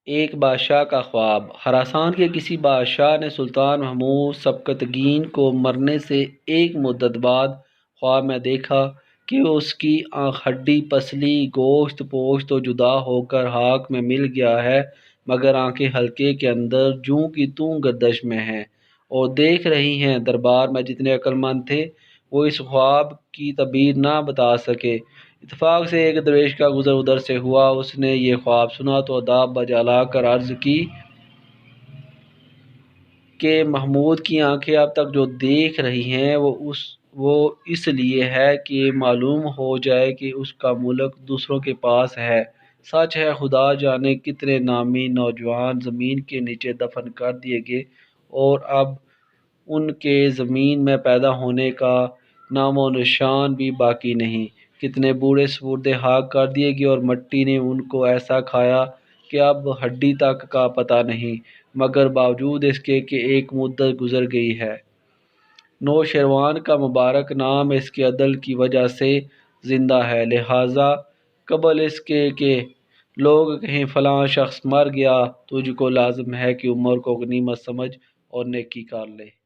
ایک بادشاہ کا خواب۔ خراسان کے کسی بادشاہ نے سلطان محمود سبکتگین کو مرنے سے ایک مدت بعد خواب میں دیکھا کہ اس کی آنکھ ہڈی پسلی گوشت پوشت تو جدا ہو کر خاک میں مل گیا ہے، مگر آنکھیں حلقے کے اندر جوں کی توں گردش میں ہیں اور دیکھ رہی ہیں۔ دربار میں جتنے عقل مند تھے وہ اس خواب کی تعبیر نہ بتا سکے۔ اتفاق سے ایک درویش کا گزر ادھر سے ہوا، اس نے یہ خواب سنا تو ادب بجا لا کر عرض کی کہ محمود کی آنکھیں اب تک جو دیکھ رہی ہیں وہ اس لیے ہے کہ معلوم ہو جائے کہ اس کا ملک دوسروں کے پاس ہے۔ سچ ہے، خدا جانے کتنے نامی نوجوان زمین کے نیچے دفن کر دیے گئے اور اب ان کے زمین میں پیدا ہونے کا نام و نشان بھی باقی نہیں۔ کتنے بوڑھے سپرد خاک کر دیے گئے اور مٹی نے ان کو ایسا کھایا کہ اب ہڈی تک کا پتہ نہیں، مگر باوجود اس کے کہ ایک مدت گزر گئی ہے، نوشیروان کا مبارک نام اس کے عدل کی وجہ سے زندہ ہے۔ لہٰذا قبل اس کے کہ لوگ کہیں فلاں شخص مر گیا، تجھ کو لازم ہے کہ عمر کو غنیمت سمجھ اور نیکی کر لے۔